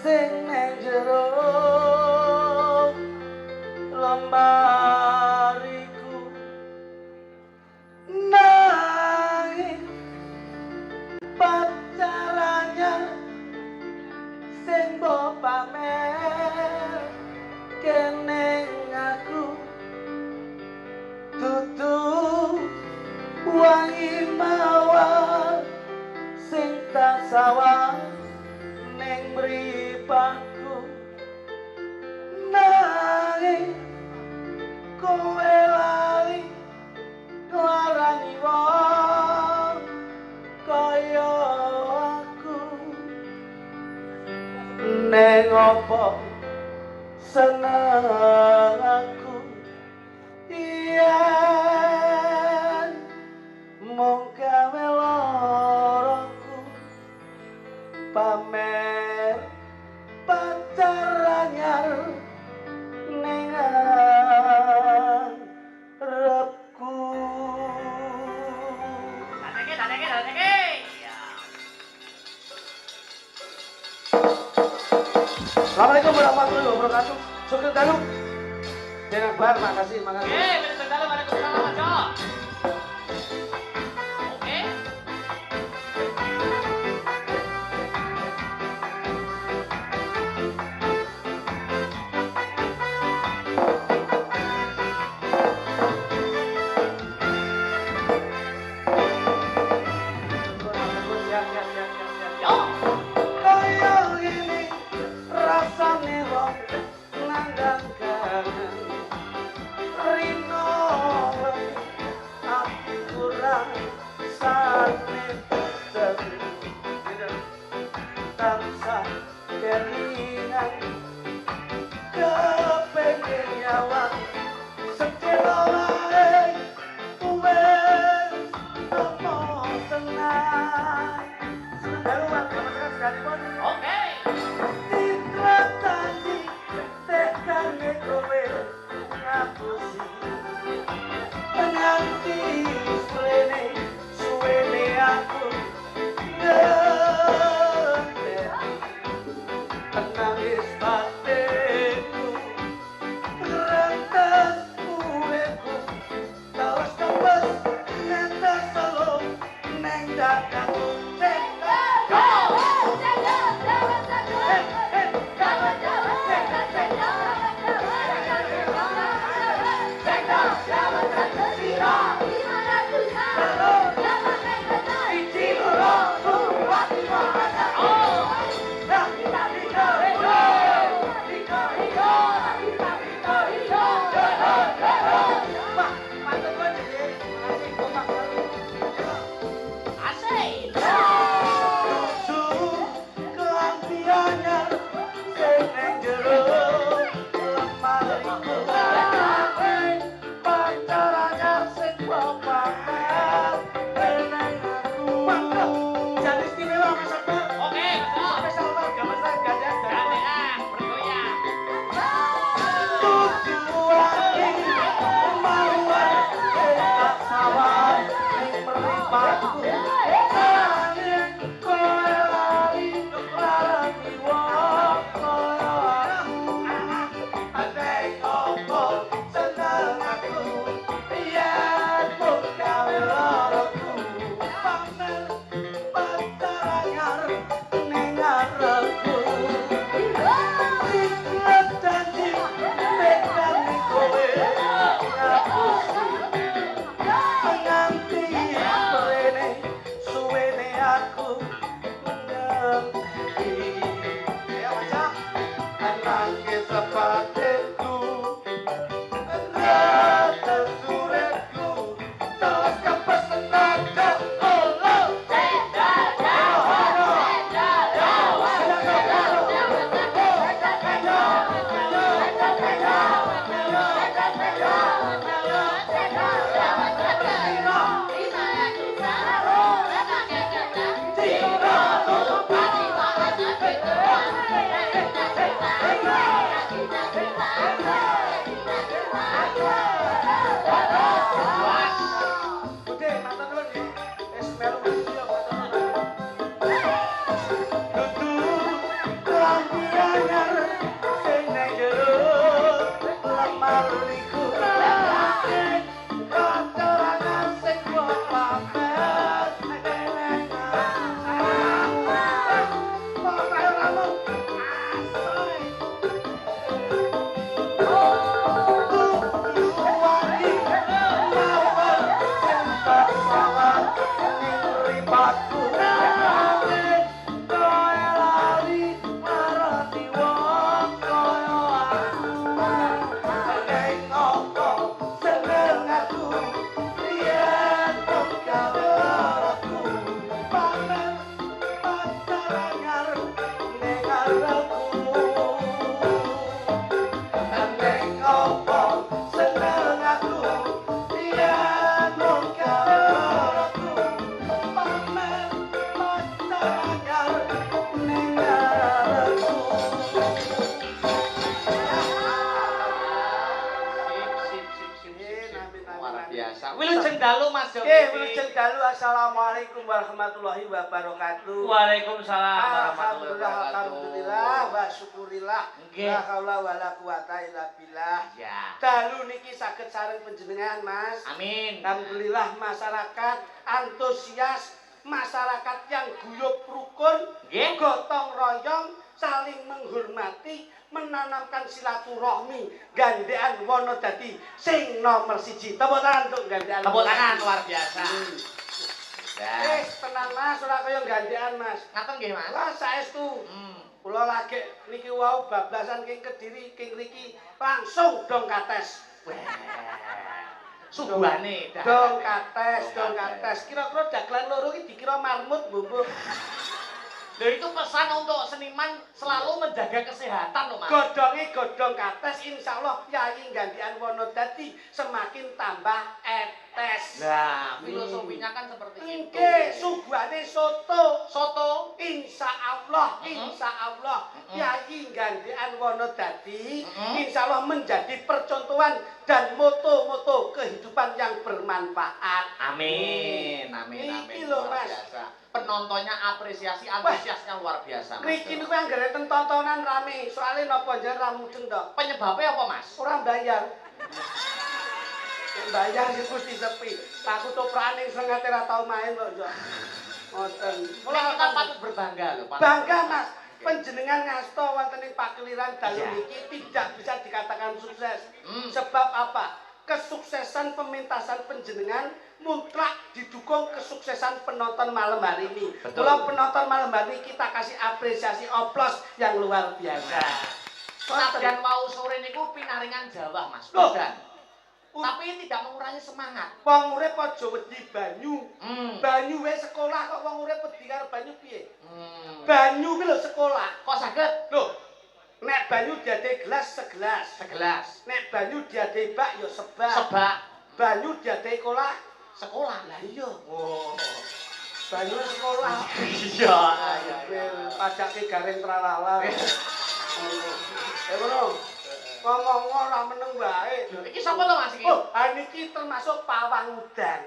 sing nang jero lembariku nanging pacaranya sing mbok pamer keneng aku dudu wangi mawar sing tak sawang ning mripatku nanging kowe lali nglarani wong kaya aku neng opo seneng aku yen mung gawe loroku pamer pacar anyar ning repku. Dadeke. Ya. Assalamualaikum warahmatullahi wabarakatuh. Sugeng dalu. Dengan bar, makasih. Bener dalu, waalaikumsalam, Ajo. Oke. Yo. Kaya ini rasane wong nandang kangen rino aku kurang sane tansah kelingan kepengen nyawang sedelo wae wes tomo tenang sedaluan sama sekalipun Oke. Tikrat tadi tekane kowe ngapusi nganti suwene aku ngerti nangis batinku rentes uripku terus tembus nentes solo neng dadaku Asik. Oke, betul. Gandean, bergoyang. Tiro Mas Jo. Nggih, wilujeng dalu. Assalamualaikum warahmatullahi wabarakatuh. Waalaikumsalam warahmatullahi Alhamdulillah, wabarakatuh. alhamdulillah, wa syukurillah. Nggih. La haula wala quwata illa billah. Ya. Dalu niki saged sareng panjenengan, Mas. Amin. Alhamdulillah masyarakat antusias, masyarakat yang guyup rukun, Nggih. gotong royong, saling menghormati, menanamkan silaturahmi, gandean Wonodadi sing nomor 1. Tepuk tangan untuk gandean. Tepuk tangan luar biasa. Ya. Tenang Mas, ora kaya gandean Mas. Ngaten nggih, Mas. Lah saestu. Kula lagi niki wau bablasan king Kediri king riki langsung dong kates. Suguhane Dong kates. Kira-kira dagelan loro iki dikira marmut, Mbok. Lho itu pesan untuk seniman selalu menjaga kesehatan loh, Mas. Godhonge godhong kates insyaallah Yayi gandean Wonodadi semakin tambah etes. Nah, filosofinya kan seperti itu. Nggih, suguhane soto. Soto. Insyaallah Yayi gandean Wonodadi insyaallah menjadi percontohan dan moto-moto kehidupan yang bermanfaat. Amin. Iki lho, Luar Mas. biasa. Penontonnya apresiasi, antusiasnya luar biasa, Mas. Riki niku anggere tontonan rame, soalnya napa jan ra mudeng tok. Penyebabnya apa, Mas? Ora bayar. Nek bayar sih mesti sepi. Takut oprane sengate ra tau main kok, Jok. Ngoten. Mulai kita patut berbangga loh, Pak. Bangga, Mas. Panjenengan ngasta wonten ing pakliran dalu Iya. niki tidak bisa dikatakan sukses. Hmm. Sebab apa? Kesuksesan pementasan panjenengan mutlak didukung kesuksesan penonton malam hari ini. Betul. Kalau penonton malam hari ini kita kasih apresiasi oplos yang luar biasa. Senajan mau sore niku pinaringan Jawa, Mas. Loh. Udan. Tapi tidak mengurangi semangat. Wong urip aja wedi banyu. Hmm. Banyu wae sekolah kok wong urip wedi karo banyu piye? Hmm. Banyu kuwi lho sekolah. Kok saged? Loh, nek banyu diadai gelas segelas. Segelas. Nek banyu diadai bak ya sebak. Sebak. Banyu diadai kolah. Sekolah. Lah iya, Oh. banyu sekolah. Iya. Pajake garing tralala. Ngono. Ngomong ora meneng wae. Iki sapa to, Mas iki? Oh, niki termasuk pawang udan.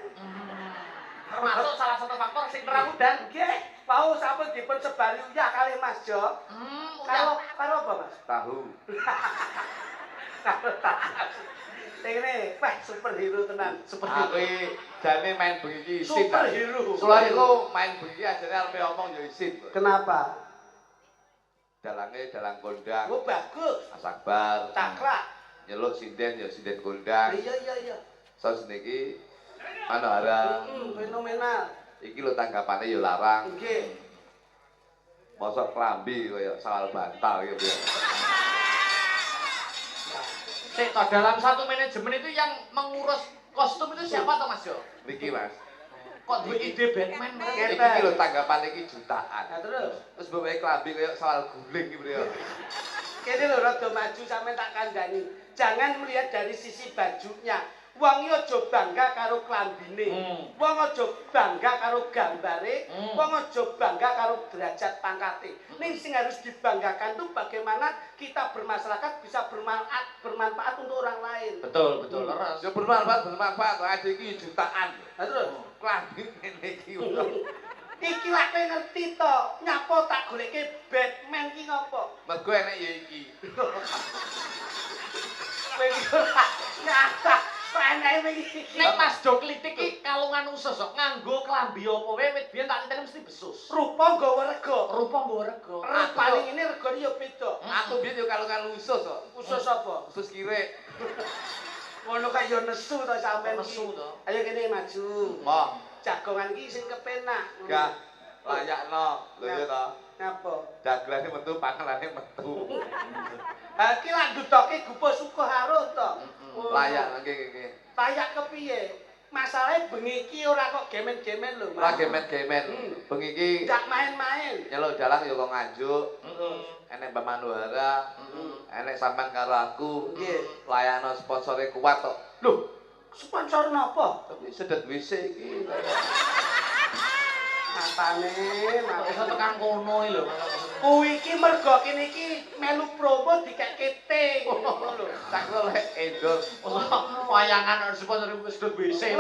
Termasuk salah satu faktor sing terang udan. Nggih, wau sampun dipun sebari uyah kalih Mas Jo. Karo apa, Mas? Tahu. Ini, wah superhero tenan. Aku jane main bengi isin. Superhero. Soale iku main bengi ajane arep omong ya isin. Kenapa? Dalange dalang kondang. Oh bagus. Asakbar. Cakrak. Nyeluk sinden ya sinden kondang. Iya. Sos niki Manohara. Fenomenal. Iki lho tanggapane ya larang. Nggih. Mosok klambi kaya sawal bantal gitu ya. Sik, toh, dalam satu manajemen itu yang mengurus kostum itu siapa toh, Mas Jo? Niki Mas. Kok duwe ide Batman, Mas? Iki lho tanggapane iki jutaan. Nah terus. Terus bawae klambi kaya sawal guling gitu ya. Kene lho rada maju sampe tak kandhani. Jangan melihat dari sisi bajunya. Wong iki aja bangga karo klambine. Wong aja bangga karo gambare. Wong aja bangga karo derajat pangkate. Ning sing harus dibanggakan tuh bagaimana kita bermasyarakat bisa bermanfaat untuk orang lain. Betul, leres. Ya bermanfaat. Ada iki jutaan. Nah terus Klambi ngene iki. iki lak kowe ngerti to, nyapa tak goleke Batman ki ngopo? Mergo enek ya iki. Kowe iki ora nyata, kok enake iki. Nek Mas Jo klitik iki kalungan usus kok nganggo klambi apa wae wit biyen tak titeni mesti besus. Rupa nggawa rega. Rupa nggo rego. Paling ini regane ya beda. Aku biyen yo kalungan usus kok. Usus apa? Usus kirek. Ngono kae yo nesu to sampean. Nesu to. Ayo kene maju. Moh, Jagongan iki sing kepenak. gak layakno. Lho ya to. Napa? Dagelane metu panganane metu. Ha iki lak ndudoke gupo suka haruh to. Layak nggih. Layak kepiye? Masalahe bengi iki ora kok gemen-gemen lho, Ora Mas. gemet-gemet. Bengi iki Ndak main-main. nyeluk dalang yo kok nganjuk. Heeh. Enek Mbak Manuhara, enek sampean karo aku. Nggih. Layakno sponsore kuat kok. Lho, sponsor napa? Tapi sedet WC iki. Matane, Kok iso tekan kono iki lho. kuwi iki mergo kene iki melu promo dikek T. Ngono lho. Sak lek endorse. Wayangan sponsor wis do WC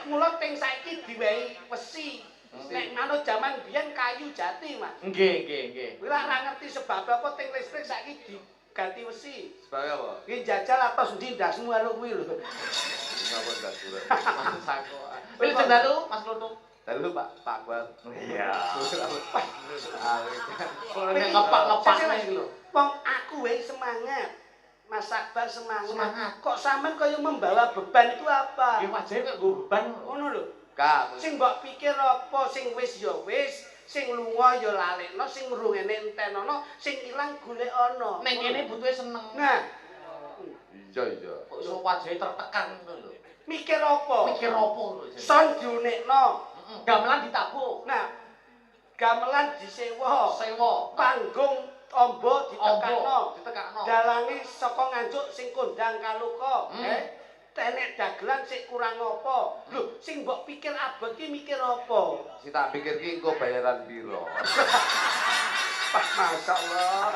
Mula ting saiki diwehi wesi. Nek manut jaman biyen kayu jati, Mas. Nggih. Kuwi ora ngerti sebab apa ting listrik saiki diganti wesi. Sebab apa? Ki jajal atos ndi ndasmu karo kuwi lho. Ngapa ndak surat? Sako. Wis dalu Mas Lutuk. Dalu Pak Akbar. Iya. Kalau Nek ngepak-ngepak iki lho. Wong aku wae semangat. Mas Akbar semangat. Semangat. Kok sampean kaya membawa beban itu apa? Nggih wajahe kok nggo beban. Ngono lho. Kak, Sing mbok pikir apa sing wis ya wis, sing lunga ya lalekno, sing rungene entenono, sing ilang golekana. Ning kene butuhe seneng. Nah, iya. Kok iso wajahe tertekan ngono lho. mikir apa? Mikir apa lho. Son diunekno. Gamelan ditabuk. Nah, gamelan disewa. Sewa. Panggung amba ditekakno. Ditekakno. Dalange saka nganjuk sing kondang kaluka, tenek dagelan sik kurang apa? Lho, sing mbok pikir abot ki mikir apa? Si tak pikir ki engko bayaran piro. Wah, masyaallah.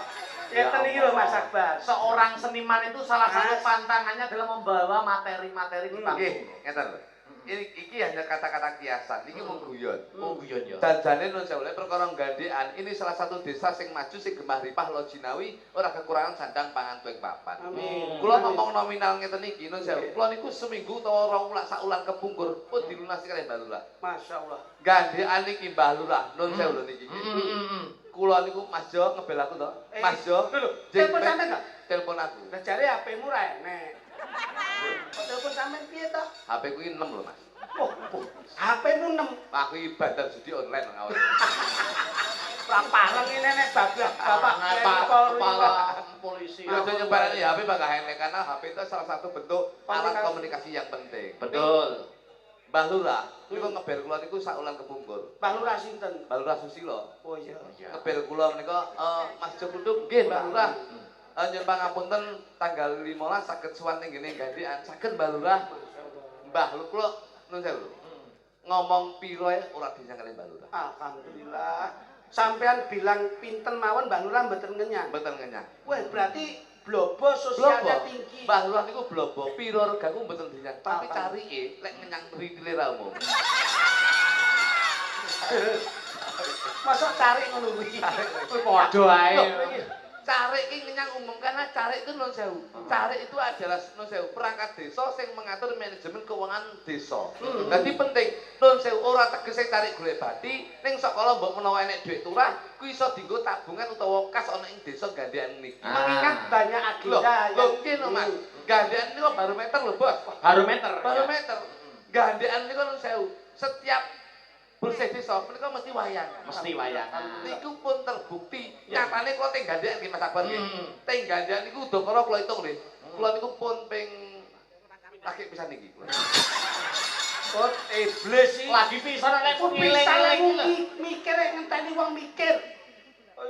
Ngeten iki lho Mas Akbar. Seorang seniman itu salah satu Mas. pantangannya adalah membawa materi-materi di Nggih, panggung. ngeten lho. Iki hanya kata-kata kiasan, iki mung guyon. Oh guyon ya. Janjane nun sewu perkara gandekan, ini salah satu desa sing maju sing gemah ripah lo Jinawi ora kekurangan sandang pangan tuwing papan. Amin. Kula ngomong nominal ngeten iki nun sewu. Kula niku seminggu utawa rong wulan sak ulan kepungkur pun dilunasi kalih Mbah Lurah. Masyaallah. Gandekan iki Mbah Lurah nun sewu lho niki. Kula niku Mas Jo ngebel aku to. Mas Jo. Lho, telepon sampean to? Telepon aku. Lah jare HP-mu ra enek. Kok telepon sampean piye to? HP ku iki 6 lho Mas. Oh, HP-mu 6. Aku iki bandar judi online ngawur. Ra pareng ini nek bablas Bapak Kepala polisi. Yo aja nyebarani HP bakal enek karena HP itu salah satu bentuk alat komunikasi yang penting. Betul. Mbah Lurah niku ngebel kula niku sak ulang kepungkur. Mbah Lurah sinten? Mbah Lurah Susilo. Oh iya. Ngebel kula menika Mas Jo Kluduk nggih Mbah Lurah. Nyuwun pangapunten tanggal 15 saged sowan ning ngene gandekan. Saged Mbah Lurah. Mbah kula nun sewu. Ngomong piro ora dinyang kalih Mbah Lurah. Alhamdulillah. Sampean bilang pinten mawon Mbah Lurah mboten ngenyang. Mboten ngenyang. Wah, berarti blobo sosialnya tinggi. Mbah Lurah niku blobo piro regaku mboten dinyang, tapi carike lek ngenyang ritile ra umum. Masuk cari ngono kuwi. Padha ae. Carik iki ngenyang umum karena carik itu non sewu. Carik itu adalah non sewu perangkat desa sing mengatur manajemen keuangan desa. Dadi penting non sewu ora tegese carik golek bati ning sakala mbok menawa enek dhuwit turah kuwi iso dienggo tabungan utawa kas ana ing desa gandekan niki. Mengingat banyak agenda Lho nggih lho Mas. Gandekan niku barometer lho, Bos. Barometer. Barometer. Gandekan niku non sewu. Setiap bersih desa menika mesti wayangan. Mesti wayangan. Niku pun terbukti nyatane kula teng gandekan nggih Mas Akbar nggih. Teng gandekan niku udakara kula hitung nggih. Kula niku pun ping lagi pisan niki. Oh, iblis iki. Lagi pisan nek Kok ngiling-ngiling bisa mikir ngenteni wong mikir.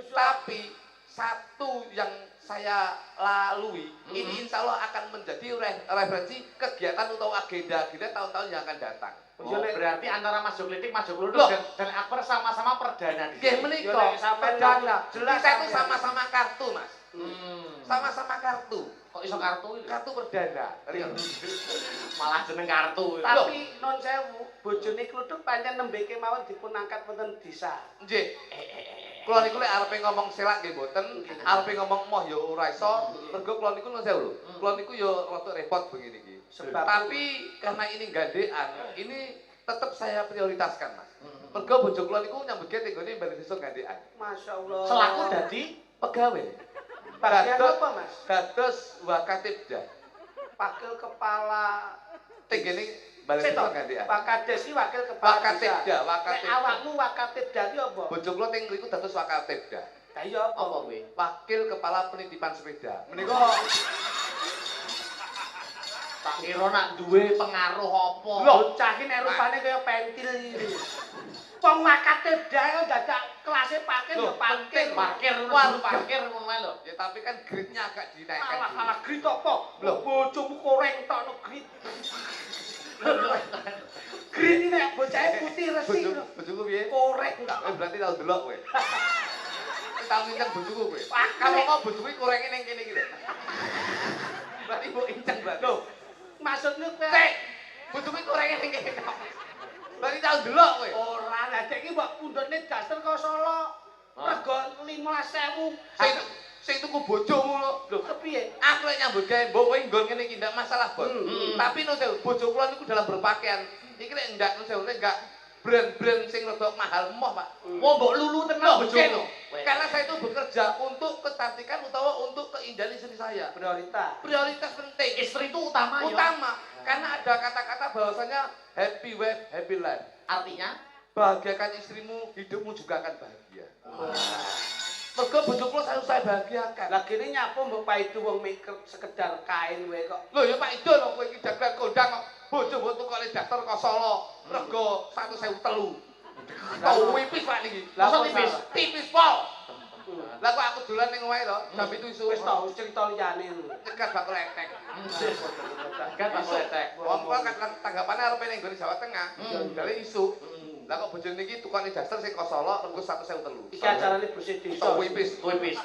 Tapi satu yang saya lalui ini insya Allah akan menjadi referensi kegiatan atau agenda-agenda tahun-tahun yang akan datang. Oh, berarti antara Mas Joklitik, Mas Jokluduk Loh. dan Akbar sama-sama perdana di Nggih sini. menika sampean perdana. jelas Kita itu sampean. sama-sama kartu, Mas. Sama-sama kartu. Kok iso kartu? Kartu perdana. Malah jeneng kartu. Tapi non sewu, bojone Kluduk pancen nembeke mawon dipun angkat wonten desa. Nggih. Kula niku lek arepe ngomong selak nggih mboten, arepe ngomong moh ya ora iso. Mergo kula niku nuwun sewu lho. Kula niku ya rada repot begini iki. Sebab Tapi karena ini gandekan, ini tetap saya prioritaskan, Mas. Mergo bojo kula niku nyambut gawe tenggone Balai Desa gandekan. masyaallah. Selaku dadi Pegawai. bagian Dados- apa, Mas? Dados Wakatibda. Wakil kepala Tenggene Balai Sik Desa to, gandekan. Wakades iki wakil kepala Wakatibda, desa. Nek Wakatibda. awakmu Wakatibda ki apa? Bojo kula teng mriku dados Wakatibda. Lah iya apa? apa kuwi? Wakil Kepala Penitipan Sepeda. Menika Tak kira nak duwe pengaruh apa? Bocah iki nek rupane kaya pentil iki. Wong Wakatibda kok dadak kelase parkir ya parkir. Parkir, Wah, parkir ngono ae lho. ya tapi kan grade-nya agak dinaikkan. Alah dulu. alah grit apa? Loh. Bojomu koreng tok no grit. Green nek bocahe putih resik. Bojoku piye? Korek. Berarti tau delok kowe. Tau nginceng bojoku kowe. Kalau kok bojoku korenge ning kene iki lho. Berarti mbok inceng berarti. Lho, maksudnya kowe Cek, bojoku korenge ning kene. Berarti tau delok kowe. ora lah dek iki mbok pundhutne daster kok Solo. Rego 15.000. Sing tuku bojomu lho. Lho, kepiye? Aku lek nyambut gawe mbok kowe nggon ngene iki ndak masalah, Bos. Tapi no sewu, bojo kula niku dalam berpakaian. Iki lek ndak no sewu, lek enggak brand-brand sing rada mahal emoh, Pak. Oh, mbok lulu tenan bojomu. Karena saya itu bekerja untuk kecantikan utawa untuk keindahan istri saya. Prioritas. Prioritas penting. Istri itu utama ya. Utama. Karena ada kata-kata bahwasanya happy wife, happy life. Artinya Bahagiakan istrimu, hidupmu juga akan bahagia. Mergo bojo kula saya bahagiakan. Lah kene nyapu mbok paidu wong mikir sekedar kain wae kok. Lho ya Pak Ido lho kowe iki dagelan kondang kok bojo mbok tukokne daftar kok Solo. Rego 1.003. Tau wipis Pak niki. Lah Masa kok tipis? salah? Tipis pol. Lah kok aku dolan ning omahe to, jam 7 isu. Wis tau cerita liyane. Cekat bakul etek. Kan tak letek. Wong kula kan tanggapane arepe ning gone Jawa Tengah. Dale isu. Lah kok bojone niki tukokne daftar sing kok Solo rego 1.003. Iki acarane bersih desa. Tau wipis. Tipis.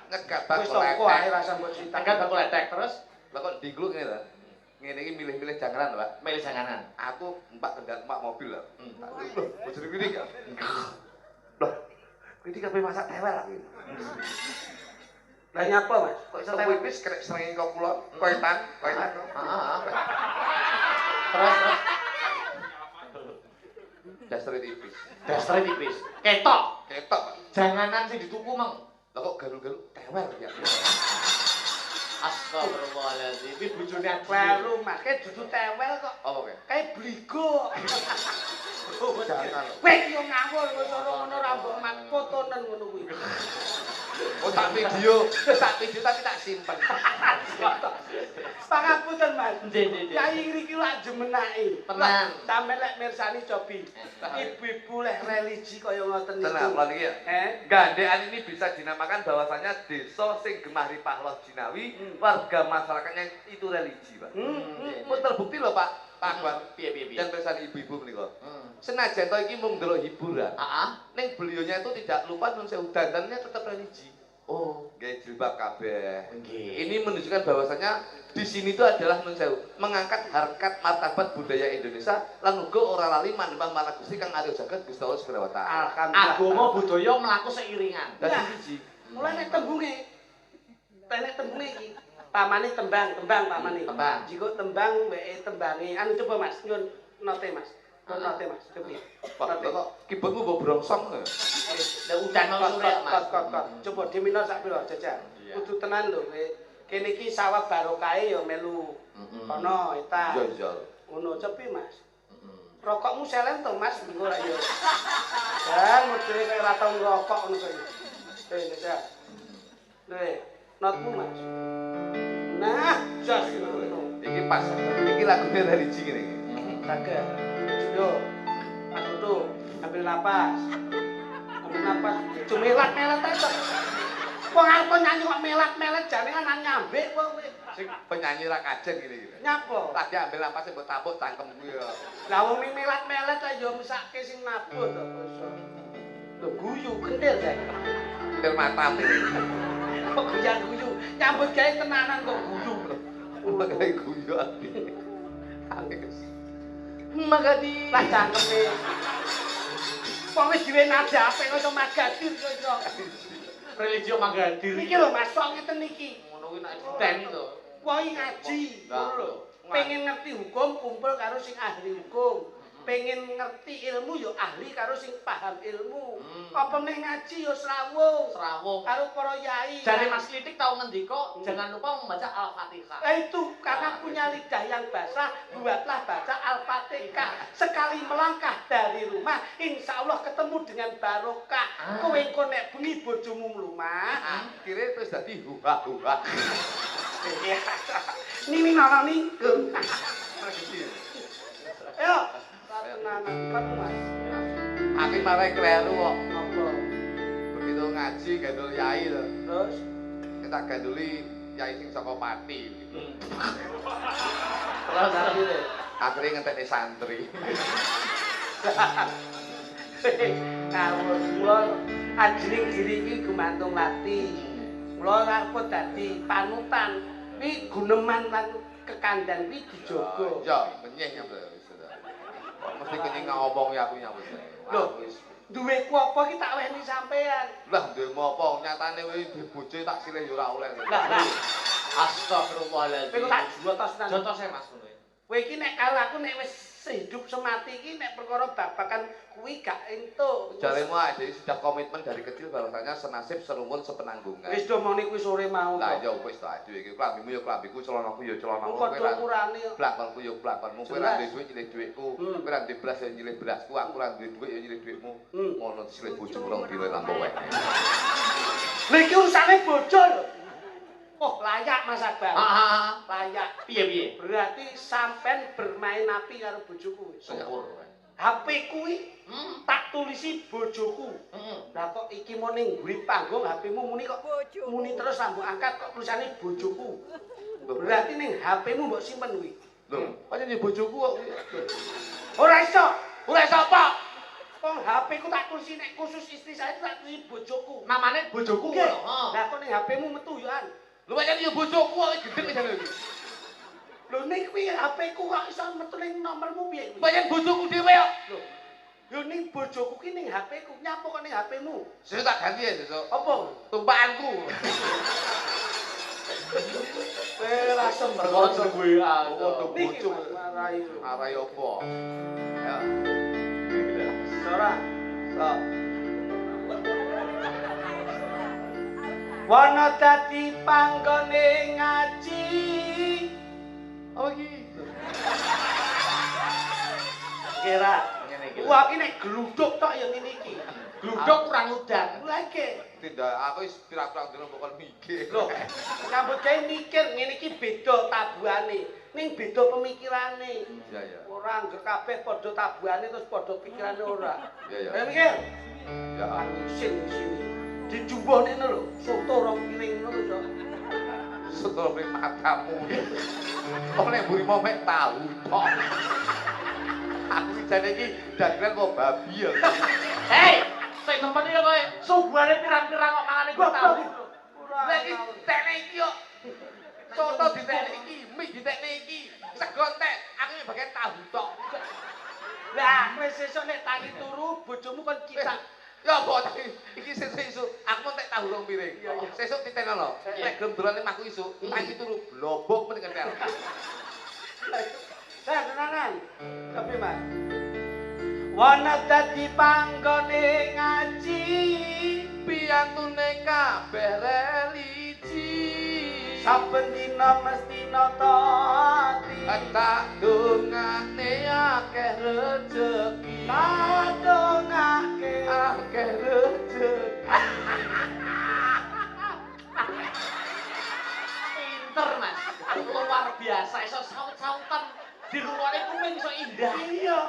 Nyekat Wis bakul toko ae etek. rasa mbok cerita. Tekan bakul letek terus Lah kok digluk ngene lho. Ngene iki milih-milih janganan, Pak. milih janganan. Aku empat kendaraan empat mobil lah. Loh, bojone kuwi iki. Loh, kuwi iki kabeh masak tewel lagi. Lah nyapa, Mas? Kok iso wipis krek srengenge kok kula, koetan. Heeh. Terus Dasar tipis. dasare tipis. Ketok. Ketok, Pak. Janganan sing dituku mang. Lah kok galu-galu tewel ya. Astagfirullahaladzim. Iki bojone Baru Mas, kae dudu tewel kok. Apa kowe? Kae bligo. Jangan. Kowe iki yo ngawur ngono ra mbok mat fotonen ngono kuwi. Oh, tak video tapi tak simpen. Pangapunten Mas. Nggih. Yai ngriki lak jemenaki. Tenang. Sampe lek mirsani cobi. Ibu-ibu leh religi kaya ngoten niku. Tenang, kula niki ya. Gandean ini bisa dinamakan bahwasanya desa sing gemah ripah loh jinawi, warga masyarakatnya itu religi, Pak. Pun terbukti loh, Pak. Pak Akbar, Piye. dan pesan ibu-ibu menika. Senajan to iki mung ndelok hiburan. Heeh. Ning beliaunya itu tidak lupa nun sewu dandannya tetap religi. Oh, Gaya jilbab kabeh. nggih. Ini menunjukkan bahwasanya di sini itu adalah nun sewu mengangkat harkat martabat budaya Indonesia lan uga ora lali manembah marang Gusti Kang Arya Jagat Gusti Allah Subhanahu wa taala. Alhamdulillah. Agama budaya mlaku seiringan. Dadi Nah. siji. Mulai nek tembunge. Nek tembunge iki. Pamane tembang pamane. Tembang. Jika tembang weke tembange. Anu coba Mas, nyun note Mas. Note Mas, coba. Wah, kok kibotmu mbok brongsong ya? Lah udan mau sore, Mas. Coba di minor sak pira jajal. Kudu tenan lho kowe. Kene iki sawah barokahe ya melu. Kono eta. Iya. Ngono cepi Mas. Rokokmu selen to Mas, engko ra ya. Dan modele kaya ora tau ngrokok ngono kowe. Jajal. Notmu Mas. Nah, jas ngono. Iki pas. Iki lagune religi ngene iki. Saged. Yo. Mas Putu, ambil napas. Ambil napas. Cumelat-melet ae kok. Wong arep nyanyi kok melat-melet jane ana nyambek kok kowe. Sing penyanyi ra kajen ngene iki. Nyapa? Tadi ambil napas mbok tapuk cangkem kuwi ya. Lah wong melat-melet ae yo mesake sing nabuh to basa. Lho guyu kendel sae. Til matane. Kok guyu. Nyambut gawe tenanan kok guyu. Makane guyu ati. Magadi. Lah cangkeme. Wong wis duwe nada ape kok iso magadir kok iso. Religio Magadir. Iki lho Mas, kok ngeten iki. Ngono kuwi nek diten to. Woi ngaji, ngono lho. Pengen ngerti hukum kumpul karo sing ahli hukum. Pengen ngerti ilmu yo ahli karo sing paham ilmu. Apa meneh ngaji yo srawung karo para yai. Jare Mas Klitik tahu ngendika jangan lupa membaca Al-Fatihah. Itu karena punya lidah yang basah, buatlah baca Al-Fatihah. Sekali melangkah dari rumah, insya Allah ketemu dengan barokah. Kowe engko nek bengi bojomu mlumah, Kira terus dadi huha-huha. nini nono ninggung. Ayo, tenanan kamu Mas. Aku malah kleru kok. Apa? Begitu ngaji gandul yai lho. Terus Kita ganduli yai sing saka Pati. Terus Akhirnya ngenteni santri. Ngawur kula ajring diri iki gumantung lati. Kula arep dadi panutan. Wi guneman lan kekandan wi dijaga. Ya, menyeh ya wis. Kok mesti kene ngomong ya aku nyambut. Lho, duweku apa iki tak weni sampean. Lah duwemu apa? Nyatane kowe bojo tak silih ya ora oleh. Lah. Astagfirullahaladzim. Kowe tak jotos nang. Jotose Mas ngono. Kowe iki nek karo aku nek wis hidup semati iki nek perkara babakan kuwi gak entuk. Jaremu aja sudah komitmen dari kecil bahwasanya senasib serumur sepenanggungan. Wis domoni kuwi sore mau. Lah ya wis to aduh iki klambimu ya klambiku, celanaku ya celanaku. Kowe ora ukurane. Blakonku ya blakonmu, kowe ra duwe duit nyilih duitku, kowe ra duwe beras ya nyilih berasku, aku ra duwe duit ya nyilih duitmu. Ngono silih bojomu rong dina tambah wae. Lha iki urusane bojo lho. Oh, layak Mas Abang. Layak. Piye? Berarti sampean bermain api karo bojoku. Syukur. HP kuwi tak tulisi bojoku. Lah kok iki mau ning mburi panggung HP-mu muni kok muni terus sambung angkat kok tulisane bojoku. Berarti ning HP-mu mbok simpen kuwi. Lho, pancen ya bojoku kok. Ora iso. Ora iso apa? Wong HP ku tak tulisi nek khusus istri saya tak tulisi bojoku. Namane bojoku Nggih. ngono. Lah kok ning HP-mu metu yoan. Lho pancen ya bojoku kok gendeng jane iki. Lho ning kuwi HP-ku kok iso metu ning nomormu piye kuwi? Pancen bojoku dhewe kok. Lho. Yo ning bojoku ki ning HP-ku, nyapo kok ning HP-mu? Sesuk tak ganti ya sesuk. Apa? Tumpakanku. Ora sembrono. Perkara jeneng WA. Waduh Niki bojo. marai. Arai apa? Ya. Ora. So. Wana dadi panggone ngaji. Apa iki? Kira. Ngene iki. Wah iki nek gluduk tok ya ngene iki. Gluduk kurang udan. Lha iki. Tidak, aku wis pirang-pirang dina bakal mikir. Loh, nyambut gawe mikir ngene iki beda tabuhane. Ning beda pemikirane. Iya, ya. Ora anggere kabeh padha tabuhane terus padha pikirane ora. Iya, ya. Ayo mikir. Ya. Isin sini. Dijumbah nek lho, soto rong piring ngono lho. Setelah beli matamu. Kok nek mburi mau mek tahu tok. Aku jane iki dagelan kok babi ya. Hei, sing nemen iki kowe subuhane pirang-pirang kok mangane kok tau. Lah iki tekne iki yo. Soto ditekne iki, mie ditekne iki. Sego tek, aku iki bagian tahu tok. Lah, kowe sesuk nek tangi turu bojomu kon kita. Ya kok iki sesuk aku mau tek tahu rong piring. Sesuk titenono. Nek gelem dolane mahku isuk, tangi turu blobok mendingan tel. Saya tenangan. Tapi Mas. Wana dadi panggone ngaji, Piyantune kabeh religi. saben dina mesti nata ati. Tak dongane akeh rejeki. Kadongake Akeh rejeki. Pinter Mas. Luar biasa iso saut-sautan. Dirungokne kuping iso indah. iya.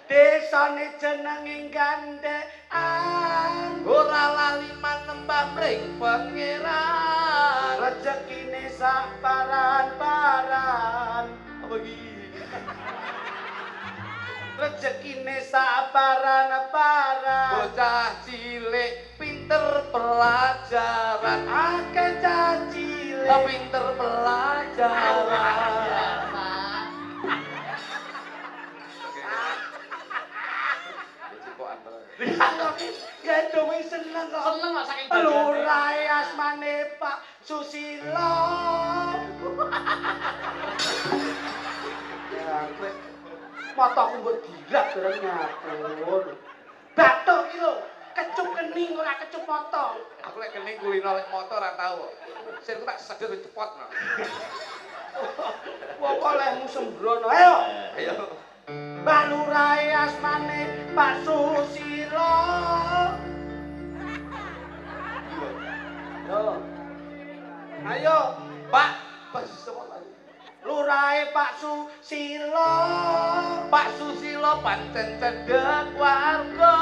Desane jenenge gandekan. Ora lali manembah mring pangeran. Rezekine sak paran-paran. Apa iki? Rezekine sak paran-paran. Bocah cilik pinter pelajaran. Akeh cacile. Pinter pelajaran. Ya dong seneng kok. Seneng kok saking badane. Lurae asmane Pak Susilo. Ya kowe motoku mbok dilak bareng nyapur. Batuk iki lho, kecup kening ora kecup moto. Aku lek kening kulino lek motor ora tau. Sirku tak sedher cepot. Apa lehmu sembrono? Ayo. Ayo. Mbah Lurae asmane Pak Susilo. Yo. Ayo, Pak, pas sapa lagi? Lurae Pak Susilo. Pak Susilo pancen cedhek warga.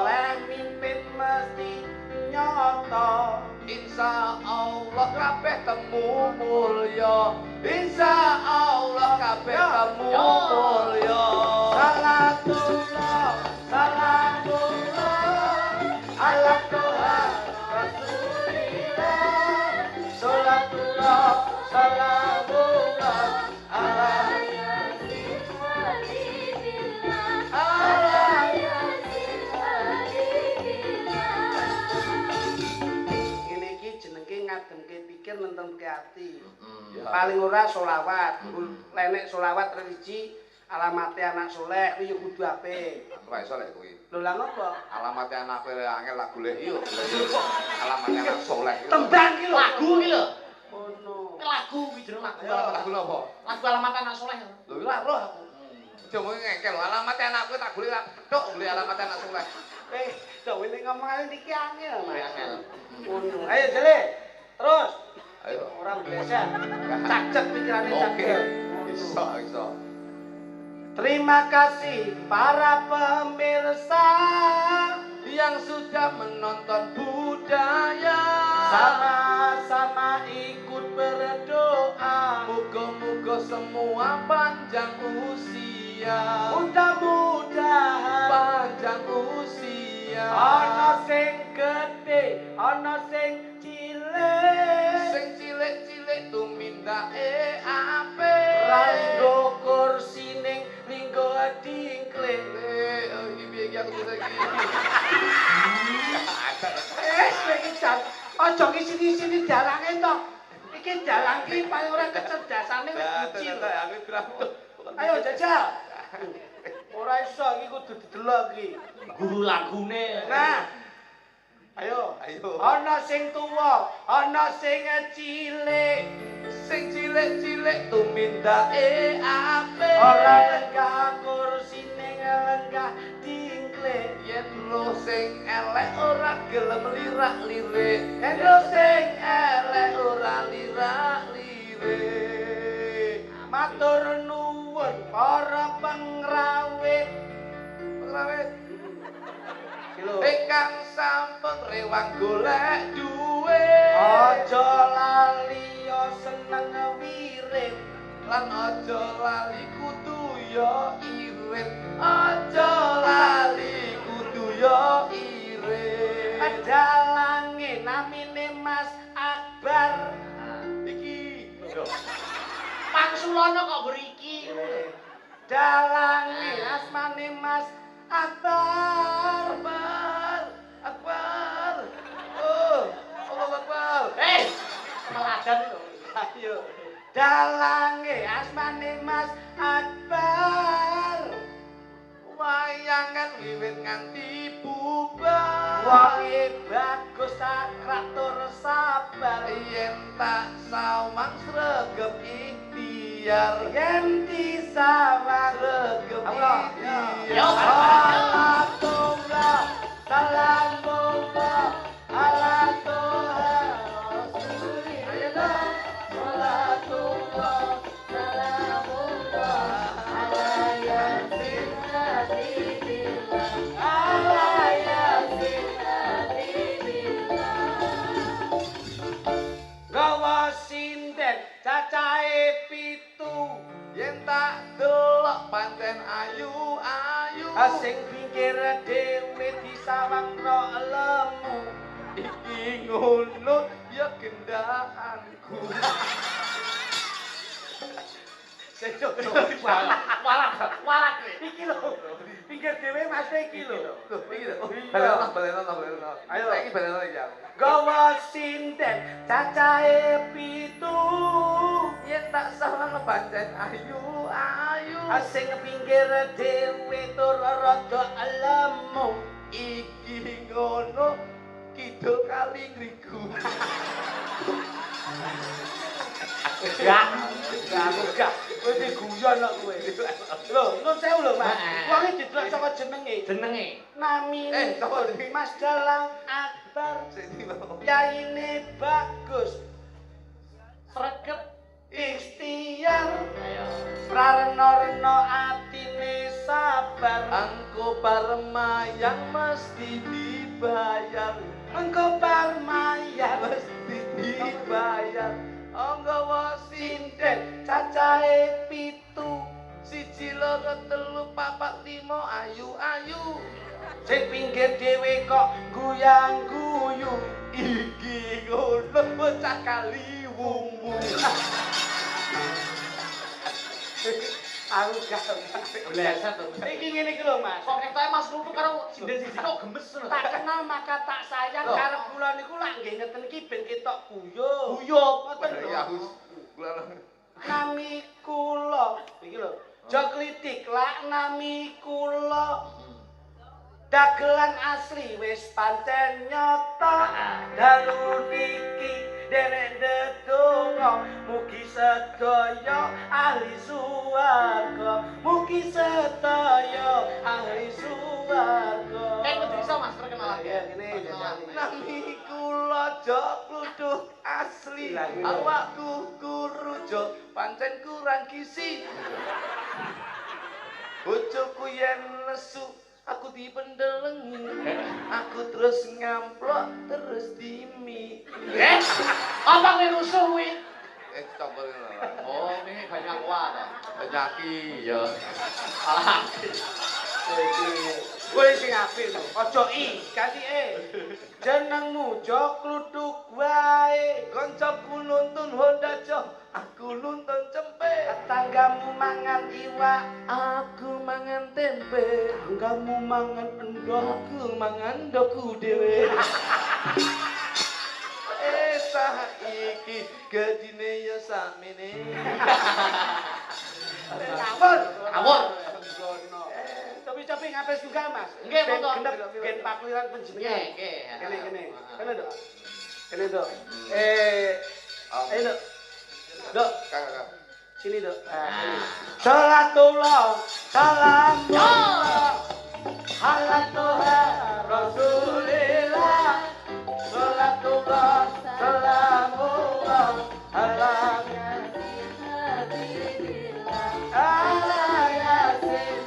Leh mimpin mesti nyoto. Insya Allah Allah kabeh temu mulya. Insyaallah kabeh temu mulya. Salatullah, salamullah ala toha Rasulillah. Salatullah, salamullah ala Yasin Habibillah, ala Yasin Habibillah. Ini iki jenenge ngademke pikir nentemke ati. Ya. Paling ora selawat, lenek selawat religi alamate anak soleh kuwi kudu apik. Aku ora iso lek kuwi. Lho lah ngopo? Alamate anak kowe angel lah golek yo. Alamate anak soleh. Tembang iki lho. Lagu iki lho. Ono. Ini lagu iki jeneng lagu. Lagu napa? Lagu alamat anak soleh. Lho ora roh aku. Cuma ngengkel alamate anakku tak golek ra petuk golek alamate anak soleh. Dok ini ngomong ae iki angel, Mas. Angel. Ono. Ayo jele. Terus. Ayo. Orang biasa. Cacet pikirane Oke. cacet. Iso. Terima kasih para pemirsa Yang sudah menonton budaya. sama-sama ikut berdoa. Moga-moga semua panjang usia. Mudah-mudahan Panjang usia. ana sing gede, ana sing cilik. Sing cilik-cilik tumindake apik. Ranggo kursi ning linggo dingklik. Iki piye iki aku bisa iki. Iki jan aja ngisi-ngisi dalange to. Iki dalang iki paling ora kecerdasane wis bocil. Aku kira. Ayo jajal. Ora iso iki kudu didelok iki. Guru lagune. Nah. Ayo. Ana sing tuwa, ana sing cilik. Sing cilik-cilik tumindake apik. Ora lenggah kursi ning lenggah dingklik. Yen lo sing elek ora gelem lirak-lirik. Yen lo sing elek ora lirak-lirik. Matur nuwun para pengrawit. Ingkang sampun rewang golek duit. Aja lali yo seneng wirid. Lan aja lali kudu yo irit. Aja lali kudu yo irit. Dalange namine Mas Akbar. Iki Pangsulono kok mriki. Dalange asmane Mas Akbar. Akbar. Oh, Allah Akbar. Meladan lho. Ayo. Dalange asmane Mas Akbar. Wayangan wiwit nganti bubar. Wonge bagus sakratur sabar. Yen tak sawang sregep ikhtiar. Yen disawang Sregep Allah. ikhtiar. Salatullah, salamullah ala toha Rasulillah. Salatullah, salamullah ala yasin Habibillah, ala yasin. Habibillah. Gawa sinden cacahe 7. Yen tak delok pancen ayu-ayu. Asing pinggir dhewe disawangno lemu. Iki ngono ya gendahanku. Warak. Iki lho. Pinggir dhewe Mas iki lho. Iki lho. Iya. Baleno. Ayo. Saiki baleno iki aku. Gawa sinden cacahe 7. Yen tak salah pancen ayu-ayu. Asing pinggir dhewe tur rada lemu. Iki ngono kidul kali ngriku. Ya, aku gak. Kowe iki guyon kok kowe. Lho, nun sewu lho, Mas. Wong iki didelok saka jenenge. Jenenge. Namine sapa jenenge? Mas Dalang Akbar. Sini lho. Yaine bagus. Sregep. Ikhtiar. Ayo. Prarena-rena atine sabar. Angko parmayang mesti dibayar. Engko parmayar Mesti dibayar nggawa sinden cacahe 7 1 2 3 4 5 ayu sing pinggir dhewe kok guyang-guyu iki ngono bocah kali wumbu aku gak Bleset to. iki ngene iki lho Mas Kok ketoke Mas Kluthuk karo sinden siji kok gemes ngono. tak kenal maka tak sayang Loh. karep kula niku lak nggih ngeten iki ben ketok guyub Guyub ngoten lho ya aku kula nami kula iki lho aja klitik lak nami kula dagelan asli wis pancen nyata dalu niki derek ndedonga mugi sedaya ahli swarga mugi sedaya ahli swarga Kudu iso Mas perkenalan. Ya, ngene, Perkenalan. nami kula jok kluduk asli Lah, ngene. awakku guru jok pancen kurang gizi bojoku yen nesu aku dipendelengi aku terus ngamplok terus dimi Apa kowe rusuh kuwi? campurin lah Oh, ini banyak kuat ta. penyaki ya Alah. kowe sing apik lho aja i ganti e jenengmu jok kluduk wae koncoku nuntun Honda jok aku nuntun cempe tanggamu mangan iwak aku mangan tempe tanggamu mangan endok aku mangan doku dhewe saiki gadine ya sakmene ngawur Ngawur. tapi ngapes juga Mas Nggih, Ben monggo. genep gen pakliran panjenengan Nggih. kene kene dok ayo dok dok kakak sini dok salatullah salamullah halatullah rasulillah salatullah salamullah halatullah ala yasin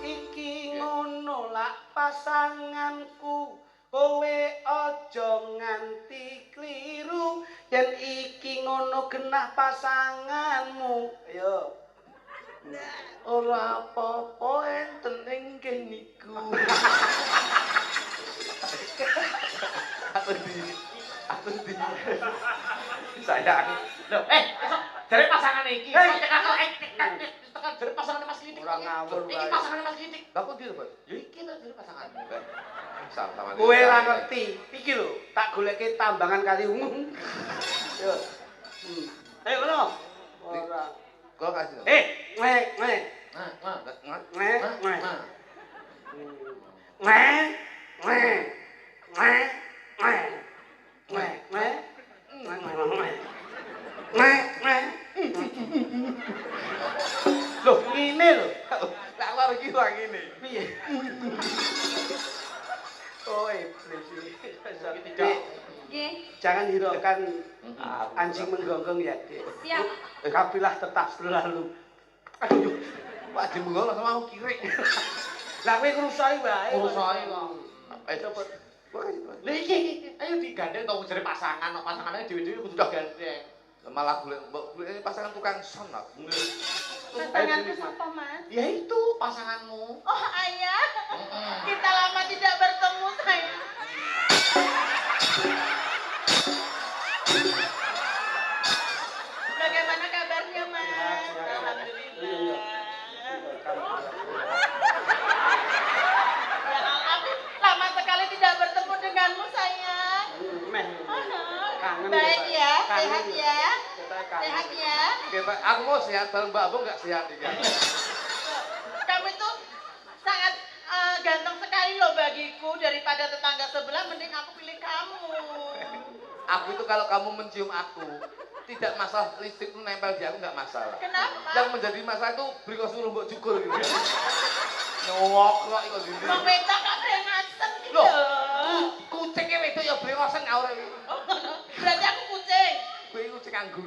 iki ngono lak pasanganku kowe aja nganti kliru yen iki ngono genah pasanganmu ayo ora apa-apa enten ing keniku aku di sayang Loh, iso jare pasangane iki. Hei. Tekan jare pasangane Mas Kitik. Ora ngawur Iki wae. pasangane Mas Kitik. lah kok gitu Pak Ya iki lho jare pasangane. sama kowe ora ngerti iki lho tak goleke tambangan kali ungu yo ayo ngono ora kok kasih ngeh Nah, nah. ngeh ngeh Loh, ini loh. tak lari iki wang ini Piye? Oh, iblis ini. Tidak. Nggih, Jangan hiraukan anjing menggonggong ya, Dik. siap. Kafilah tetap selalu. Aduh, Pak Jemengol sama aku kiri lah kowe ngrusoi wae. Ngrusoi kok. Cepet. kok kasih Pak Lah iki ayo digandeng to jare pasangan, pasangane dhewe-dhewe kudu digandeng. malah golek ini pasangan tukang son aku Pasanganku siapa, Mas? Ya itu pasanganmu. Oh, ayah. Kita lama tidak bertemu, sayang. Bagaimana kabarnya, Mas? Alhamdulillah. Ya, aku lama sekali tidak bertemu denganmu, sayang. Meh. Kangen Baik ya, Kangen sehat ya. Kita kangen. Sehat ya. oke Pak aku mau sehat bareng Mbak Abang nggak sehat nih kan Kamu itu sangat ganteng sekali loh bagiku. Daripada tetangga sebelah, mending aku pilih kamu. aku itu kalau kamu mencium aku tidak masalah listrik itu nempel di aku nggak masalah Kenapa? yang menjadi masalah itu beri suruh mbok cukur gitu nyowok kok iku gitu Bang Wetak gak brengasem gitu. Loh. kucingnya itu ya beri ngosen aure Berarti aku kucing. gue kucing anggur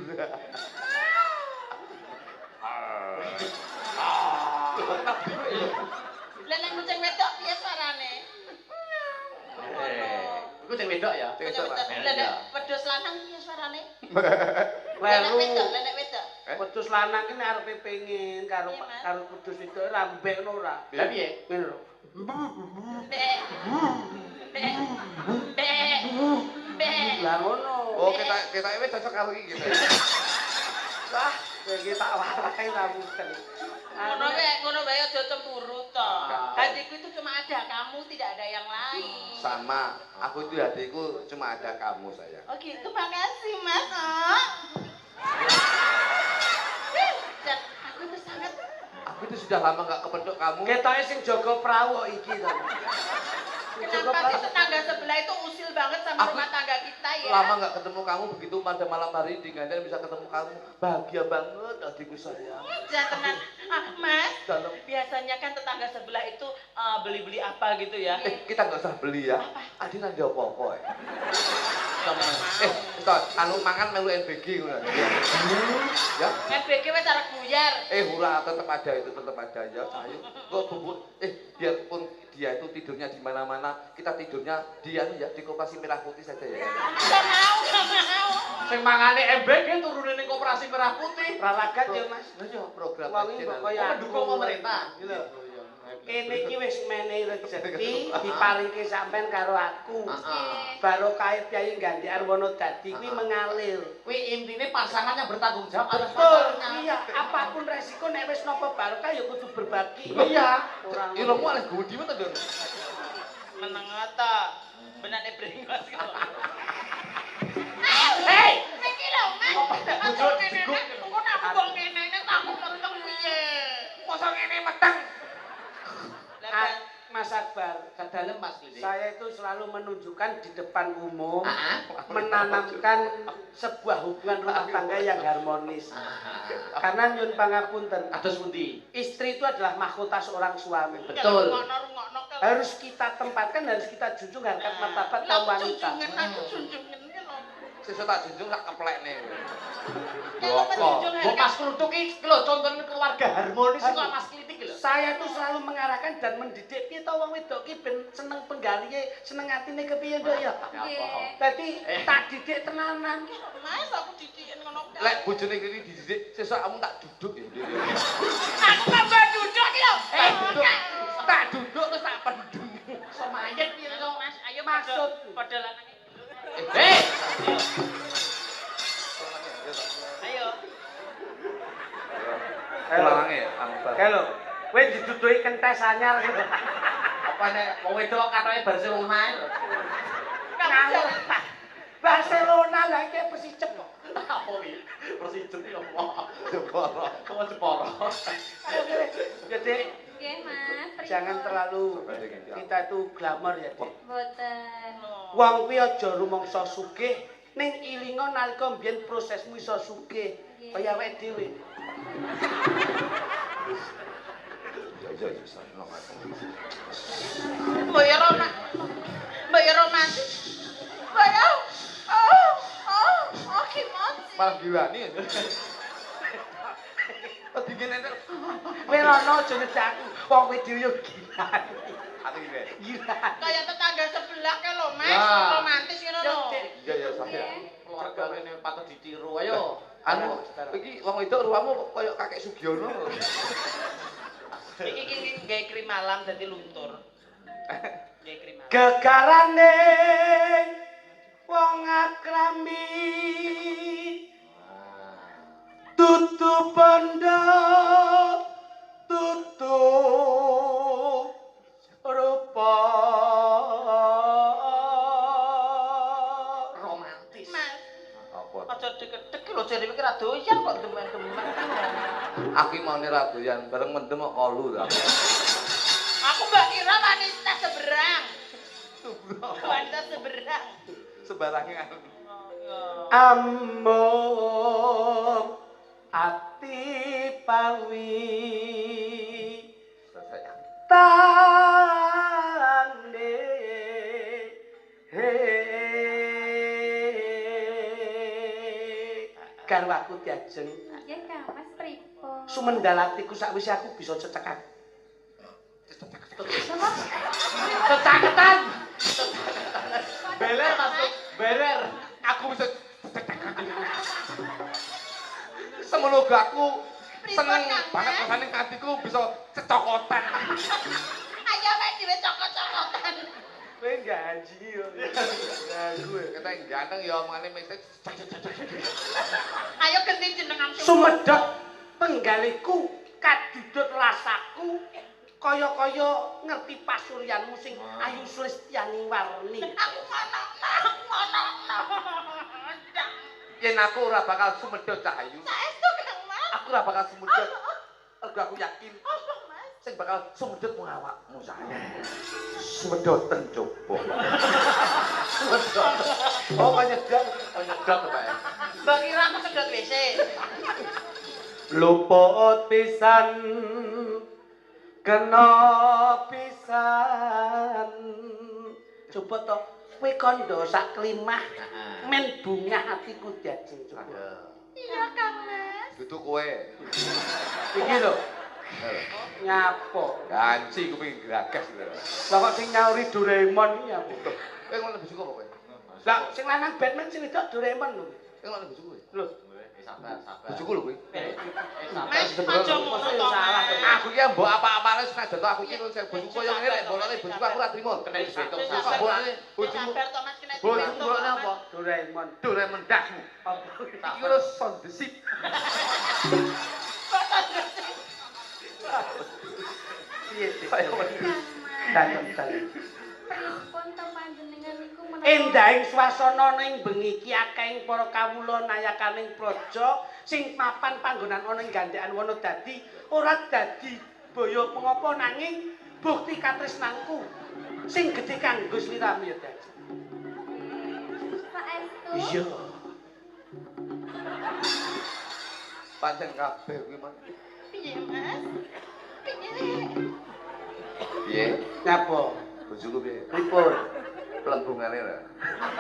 Lah nek kucing wedok piye suarane? cek wedok ya. Lenek wedhus lanang piye suarane? Lenek Leru. wedok, lenek wedok. Wedhus lanang ki nek arepe pengin karo Iya, Mas. karo wedhus wedok ora mbekno ora. Lah piye? Ngene lho. Mbek. Mbek. Mbek. Mbek. Lah ngono. Oh, kita wis cocok karo iki gitu. Wah, iki tak warai ra mungkin. Ngono wae aja cemburu to. Hatiku itu cuma ada kamu, tidak ada yang lain. Sama, aku itu hatiku cuma ada kamu sayang. Oh gitu, makasih Mas. Dan aku itu sangat Aku itu sudah lama gak kependuk kamu. Ketoke sing jaga prawo iki to. kenapa sih tetangga sebelah itu usil banget sama Aku rumah tangga kita ya? Lama gak ketemu kamu, begitu pada malam hari di Gandan bisa ketemu kamu. Bahagia banget adikku sayang. Jangan Mas. Dalam. Biasanya kan tetangga sebelah itu beli-beli apa gitu ya? Kita gak usah beli ya. Adi nanti apa-apa ya. Anu mangan melu NBG ngono. Ya. NBG wis arek buyar. Hura tetap ada itu, tetap ada ya. Ayo, kok bubut. Biarpun dia itu tidurnya di mana-mana, kita tidurnya di Koperasi Merah Putih saja ya. Enggak mau. Sing mangane MBG turune ning Koperasi Merah Putih. Raragat ya Mas. Lah yo program Wong iki kok kaya Mendukung pemerintah. Kene iki wis menehi rezeki diparingi sampean karo aku. Barokah Kyai Gandhi Arwono dadi kuwi mengalir. Kuwi intine pasangannya bertanggung jawab atas Betul, pasangannya. iya. Apapun resiko nek wis napa barokah ya kudu berbagi. Iya. Ora Ilmu oleh gue di mana Don? Meneng ta. Benane brengos kok. Hei! Iki lho, Mas. Aku ngene kok aku ngene aku meteng piye? Masa ngene meteng? Mas Akbar, Gak dalem Mas Lidi. saya itu selalu menunjukkan di depan umum menanamkan sebuah hubungan rumah tangga yang harmonis. Karena nyun pangapunten, Kados pundi? istri itu adalah mahkota seorang suami. Betul. Rungokno Harus kita tempatkan, harus kita junjung harkat martabat kaum wanita. Aku junjungan ki lho. Sesuk tak junjung tak keplekne. Kalau menjunjung Kok Mas harkat Kluthuk iki lho contohnya keluarga harmonis kok Mas Klitik lho. Saya tuh selalu mengarahkan dan mendidik piye to wong wedok ki ben seneng penggalihe, seneng atine kepiye nduk ya. Dadi tak didik tenanan. Mas aku didikin ngono. Lek bojone iki dididik, sesuk kamu tak duduk ya. Aku tambah duduk lho. Tak duduk terus tak pendung. Semayet piye to Mas? Ayo Maksud. pada lanang. Hei! Ayo. Lanange angbar. Halo. Kowe diduduhi kentes anyar gitu. Apa nek wong wedok katanya Barcelona lho. Ngawur. Barcelona lah iki Persijep kok. Apa iki? Persijep iki apa? Jepara. Kok Jepara? Jadi Nggih, Mas. jangan terlalu kita itu glamor ya, Dik. Boten. Wong kuwi aja rumangsa sugih ning ilinga nalika mbiyen prosesmu iso sugih kaya awake dhewe. Ya bisa nang aku. Mbok ya romantis. Mbok ya. Gimana? Malah gilani ya. Tadi ngene Kowe rono aja ngejak aku. Wong kowe dhewe yo gila. ati iki. Gila. Kayak tetangga sebelah ke lho, Mas. Nah. Romantis ngono lho. Iya ya saya. Keluarga kene patut ditiru. Ayo. Anu, iki wong wedok ruwamu koyo kakek Sugiono. Iki gawe krim malam dadi luntur. Gawe krim malam. Gegarane wong akrami tutu bondo tutu rupa Romantis. Mas, Apa? aja deket-deket lho jare iki ra doyan kok demen-demen. Aku mau ra doyan bareng mendem kok kolu ta. Aku mbak kira wanita seberang. Wanita seberang. Sebarangan. amung ati pawi tande garwaku diajeng Ya Kang, Mas pripun? sumendal atiku sakwise aku bisa cecekak Napa? cecaketan Beler ngono uga aku seneng Kang banget Mas? rasane atiku bisa cecokotan. Ayo wek dhewe cokot-cokotan. Kowe gaji yo. Ya gue. Kita yang ganteng ya omongane mesti Ayo ganti jenengan Sumedhot penggaliku kadudut rasaku kaya-kaya ngerti pasuryanmu sing ayu sulistyani warni. Aku ngono. yen aku ora bakal sumedhot Cahayu. Saestu Kang Mas. Aku ora bakal sumedhot. Mergo aku yakin Apa Mas? sing bakal sumedhot mung awakmu sayang. Sumedoten coba. Oh nyedot Pak. Mbak kira aku sedot WC. Luput pisan kena pisan. Coba to kowe kandha sak klimah men bungah hatiku dadi coba. Iya Kang Mas. Dudu kowe. Iki lho nyapa. Ganci kuping gragas lho. Lah kok sing nyauri Doraemon iki apa? Kowe ngono bojoku apa kowe? Lah sing lanang Batman sing wedok Doraemon lho. Kowe ngono bojoku kowe. Lho, Sabar. Bojoku lho kowe. Mas aja ngono to. salah. Aku ki mbok apa-apane senajan to aku ki sing bojoku koyo ngene lek bolone bojoku aku ora trimo. Kena disetung Kok sabar. bolone bojoku. Sabar to Mas kena Bojoku dibentuk, bolone Mas. apa? Doraemon. Doraemon dasmu. Apa? Iki lho son desip. Piye sih? Kaya ngono. Dalem-dalem. Pripun to panjenengan niku menawa Endahing swasana ning bengi iki akehing para kawula nayakaning praja sing mapan panggonan ana ing gandekan wana dadi ora dadi baya mengapa nanging bukti katresnanku sing gedhe kanggo sliramu ya dadi. saestu? Iya. Pancen kabeh kuwi mah. Piye Mas? Piye? Piye? Nyapa? Bojoku piye? Pripun? Plembungane lho.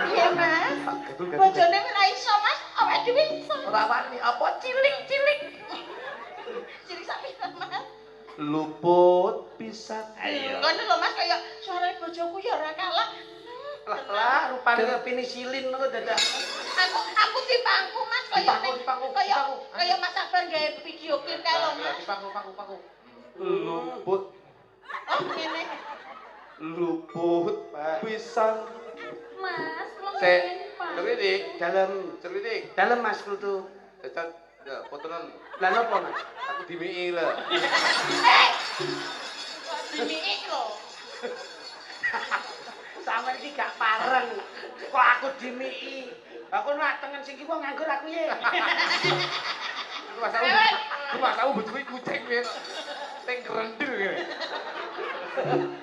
Piye Mas? Bojone ora iso Mas, awake dhewe iso. Ora wani apa cilik-cilik. Cilik sapi Mas. Luput pisan. Ngono lho Mas kaya suara bojoku ya ora kalah. Lah rupane penisilin kok dadak. Aku dipangku Mas kaya Dipangku. kaya Mas Sabar gawe video klip kae lho Mas. Pangku. Luput Oh ngene. luput pisan. Mas, kula Sik, ngene, Pak. ceritik, Dalem ceritik. Mas Klutu. Cacat, ya, fotonan. Lah napa Mas? Aku dimiki lho. Dimik lho. Sampe iki gak pareng. Kok aku dimiki. Aku nak tengen sing iki kok nganggur aku ye. Aku masamu bojoku kucing piye. Ting kerendel ngene.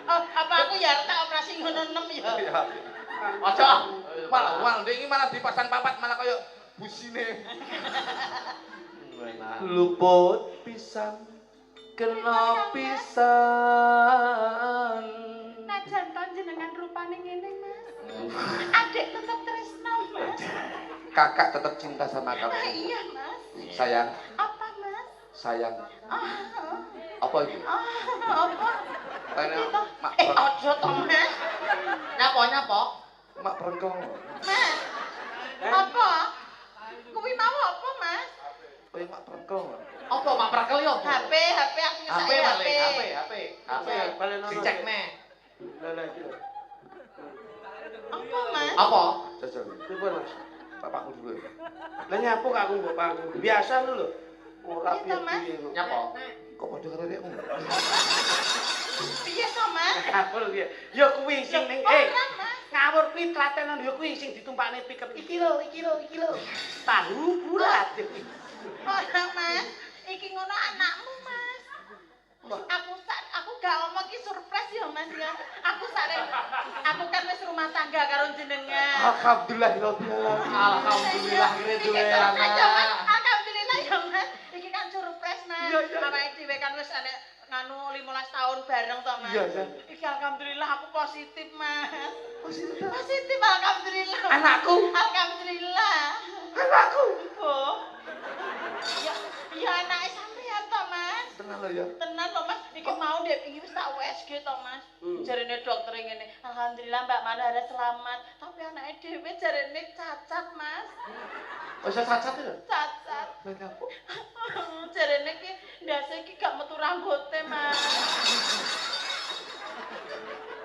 Oh, apa aku ya tak operasi ngono 6 ya. Ya. Aja. Malah ndek iki malah dipasang papat malah kaya busine. Luput pisan kena pisan. Najan panjenengan rupane ngene Mas. Adik tetep tresno Mas. Kakak tetap cinta sama kamu. Ah, iya Mas. Sayang, Apa Mas? sayang. Ah, Apa iki? apa? Kayaknya mak Ojo to Mas. Nyapa? mak perengkong. Mas. Apa? Kuwi mau apa Mas? Kowe mak perengkong. Apa Pak Prakel yo? HP aku HP nyesake balik, HP. HP. Balik nono. Dicek nih. Lah lah iki. Apa Mas? Apa? Jajal. Pripun Mas? Bapakku dulu. Lah nyapu gak aku mbok pangku. Biasa lho. Ora Iya, Mas. piye kok. Nyapa? Kok padha karo dekmu? Piye to Mas? Ngawur piye? Ya kuwi sing ning Ora Mas. ngawur kuwi tlatenan ya kuwi sing ditumpakne pickup. Iki lho. Tahu bulat. Ora Mas. Iki ngono anakmu Mas. Aku gak ngomong ki surprise ya Mas ya. Aku kan wis rumah tangga karo jenengan. Alhamdulillahirabbil alamin. Alhamdulillah kira duwe anak. Alhamdulillah ya Mas. Iki kan surprise Mas. Iya, iya. Awake dhewe kan wis ana nganu 15 tahun bareng to Mas. Iya, iya. Iki alhamdulillah aku positif Mas. Positif alhamdulillah. Anakku. Alhamdulillah. Anakku. Oh. Ya anake sampean to Mas. Tenang lho ya. Tenan lho Mas, iki mau dek iki wis tak USG to Mas. Jarene dokter ngene, alhamdulillah Mbak Manara selamat. Tapi anake dhewe jarene cacat Mas. Wis cacat lho. Cacat. Lha nyapa? Jarene ki ndase ki gak metu rambuté, Mas.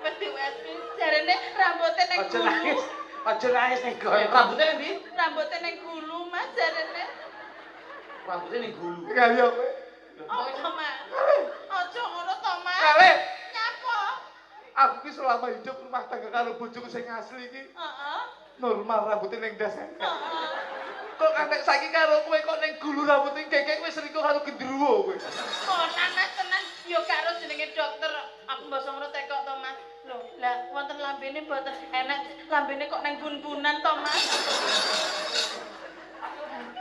Wis diwes jarene rambuté ning Aja gulu. nangis. Aja nangis ning kono. Rambutnya ning ndi? Rambuté ning gulu, Mas, jarene. Rambutnya ning gulu. Kali kowe. Apa, Mas? Aja ngono to, Mas. Kali. Nyapa? Aku ki selama hidup rumah tangga karo bojoku sing asli iki Heeh. normal rambutnya ning ndas. Heeh. Kok antek saiki karo kowe kok ning gulu rambutnya kekek wis selingkuh karo gendruwo kowe. Tenan, Mas, tenan. Yo gak ero jenenge dokter. Aku mbasa ngono tekok to, Mas. Lho, lah wonten lambene mboten enak lambene kok nang bun-bunan to, Mas.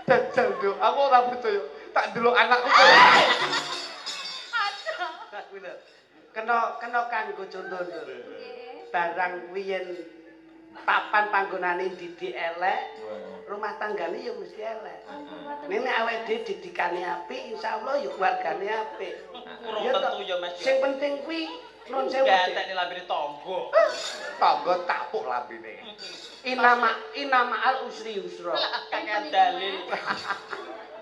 Dajal do, aku ora percaya. Tak ndelok anakku kowe. Aja. Bener. Kena kanggo contoh Dur. Nggih. Barang wiyen papan panggonane didik elek, rumah tanggane ya mesti elek. Nek awake dhewe didikane apik, insyaallah ya keluargane apik. Kurang Ya tentu toh. ya, Mas. Sing penting kuwi non sewu. Gatekne lambene tangga. Tangga tapuk lambene. Inama al usri yusra. Kakek dalil.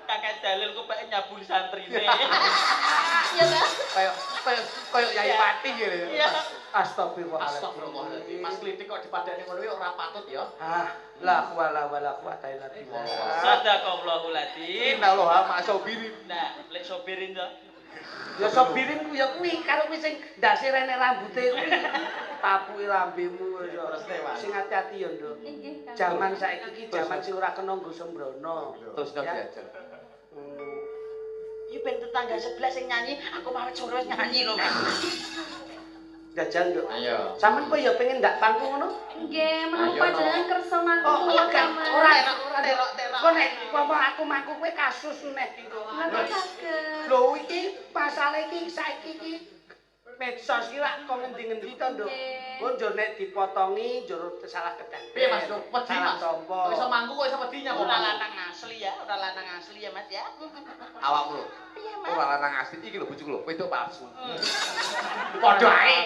Kakek dalil kok pake nyabuli santrine. Iya, Mas. Kayak Yai Pati ngene ya. Iya. Astagfirullahaladzim. Astagfirullahaladzim. Mas Klitik kok dipadani ngono ya ora patut ya. Ah, la wala wala quwata illa billah. Sadaqallahul adzim. Innallaha ma'asobirin. Nah, lek sopirin to. Ya sobirin ku ya kuwi karo kuwi sing ndase rene rambute kuwi. Tapuki lambemu ya. Sing ati-ati ya, Nduk. Nggih, Kang. Jaman saiki iki jaman sing ora kena nggo sembrono. Terus nyok Ya. diajar. Iki ben tetangga sebelah sing nyanyi, aku malah joro nyanyi lho, Mas. Jajal, Nduk. Ayo. Sampeyan kok ya pengen ndak pangku ngono? Nggih, menapa Ayo, jenengan kersa mangku Oh, kula, enggak. Mas? Ora, terok. Kok nek apa aku mangku kowe kasus neh. Mboten saged. Lho iki masalah iki saiki iki medsos iki lak kok ngendi-ngendi to, Nduk. Nggih. Kok njur nek dipotongi njur salah kedah. Piye Mas, Nduk? Wedi Salah Mas. tompo. Kok iso mangku kok iso wedi nyapa Ora Mas? lanang asli ya, ora lanang asli ya, Mas ya. Awakmu lho. Iya, Mas. Ora lanang asli iki lho bojoku lho, wedok palsu. Padha ae.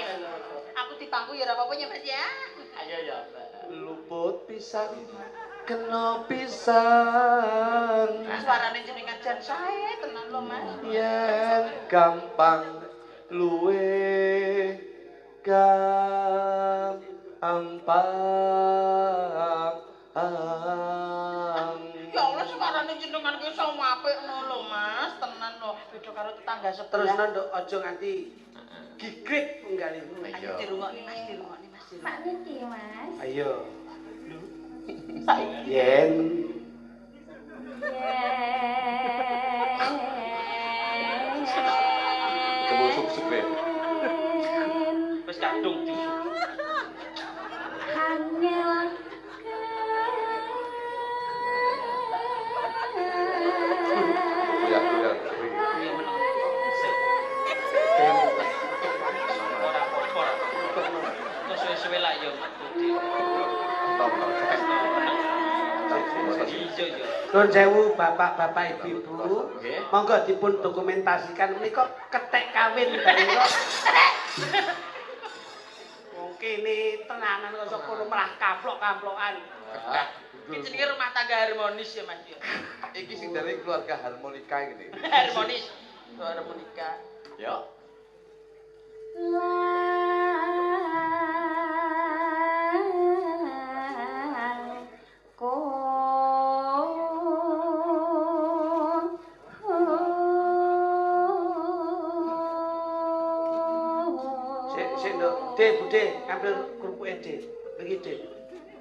Aku dipangku ya ora apa-apa ya, Mas ya. Ayo ya. Luput pisan kena pisan Suarane jenengan jan sae tenan lho, Mas. yen gampang luwe gampang Ya Allah, suarane jenengan ki iso apik ngono lho, Mas. Tenan lho, beda karo tetangga Terus sebelah. Nduk aja nganti gigrik penggalihmu. Ayo dirungokni, Mas, dirungokni, Mas. Sak niki, Mas. Ayo. Saiki Yen Kebul suk-suk deh. Wis kadung tisu. Hangel Ya udah. Iya meneng. Sik. Ora apa-apa. Terus suwe-suwe lah ya metu di. Iya ya. Nuwun sewu bapak-bapak ibu-ibu. Nggih. Monggo dipun dokumentasikan menika ketek kawin menika. Wong kene tenanan kok sok kono malah kamplok-kamplokan. iki jenenge rumah tangga harmonis ya, Mas. Iki sing dari keluarga harmonika ini. Harmonis. Harmonika. Ya. Sik Nduk, De, Bude, ambil kerupuke De. Iki De.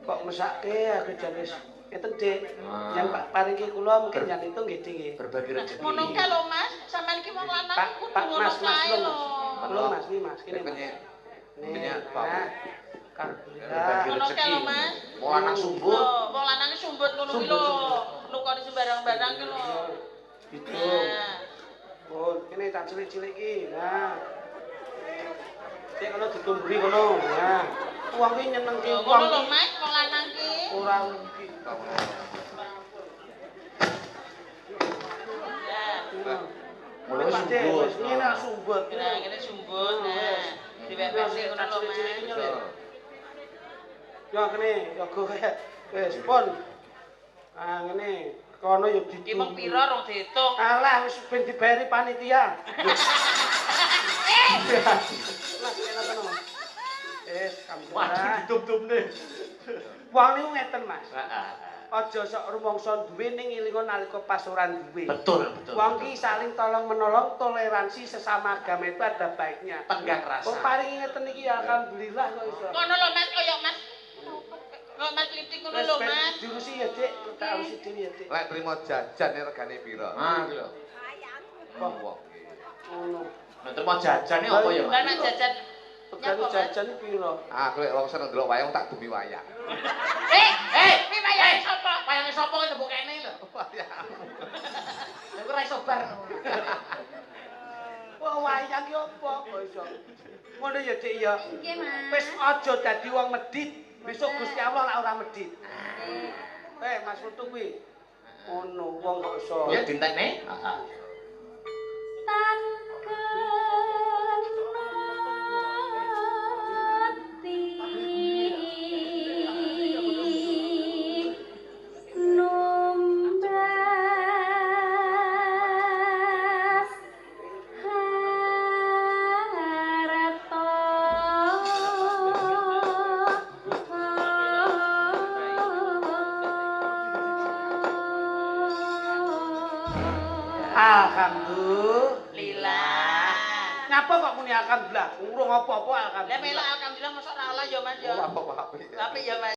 Kok mesake aku jane ngeten De. Yang Pak paringi kula mungkin yang itu nggih De nggih. Berbagi rezeki. Ngono kae lho, Mas. Sampeyan ki wong lanang Pak, kudu Pak, ngono Mas, kae lho. Belum Mas, ini Mas, kene Mas. Kene. Nih, Kene, Pak. nah, Berbagi Alhamdulillah. Ngono kae lho, Mas. Mau lanang sumbut. Lho, wong lanang sumbut ngono kuwi lho. Nukoni sembarang-barang ki lho. Gitu. Nah. Oh, kene tak cilik-cilik iki. Nah. Sik kono ditumburi kono. Nah. Uang ki nyenengke Yo uang ngono lho, ki. Mas, wong lanang ki. Ora rugi. Ya. Mulai sumbut. Ini nak sumbut. Nah, ngene sumbut. Nah, diwek-wek ngono lho, Mas. Ya kene, ya go kae. Wis pun. Ah ngene. Kono ya Iki mung pira rong diitung. Alah wis ben dibayari panitia. Mas kena kono. Kamu. Waduh ditum-tumne. Wong niku ngeten, Mas. Heeh. Aja sok rumangsa duwe ning ilingon nalika pas ora duwe. Betul, betul. Wong ki saling tolong menolong, toleransi sesama agama itu ada baiknya. Tenggang rasa. Kok paringi ngeten iki ya alhamdulillah kok iso. Ngono lho Mas, kaya Mas. Kok Mas Litik ngono lho Mas. Diurusi ya, Dik. Tak urusi dhewe ya, Dik. Lek trimo jajan regane pira? Ah, iki lho. Wong wong. Ngono. Nek terima jajane apa ya, Lah Mas? nek jajan Regane jajan iki pira? Aku lek wong seneng ndelok wayang tak demi wayang. kuwi wayahe sapa? Wayange sapa iki tepuk kene lho. Wayang. Aku ora iso bar. Wah, wayang ki apa kok iso? Ngono ya, Dik ya. Nggih, Mas. Wis aja dadi wong medhit. Besok Gusti Allah lak ora medhit. Mas Putu kuwi. Ono wong kok iso. Ya dintekne. Heeh. Tan Alhamdulillah. Ngapa kok muni alhamdulillah? Urung apa-apa Lah alhamdulillah. melok alhamdulillah mosok ora ala ya Mas ya. Ora apa-apa. Tapi ya Mas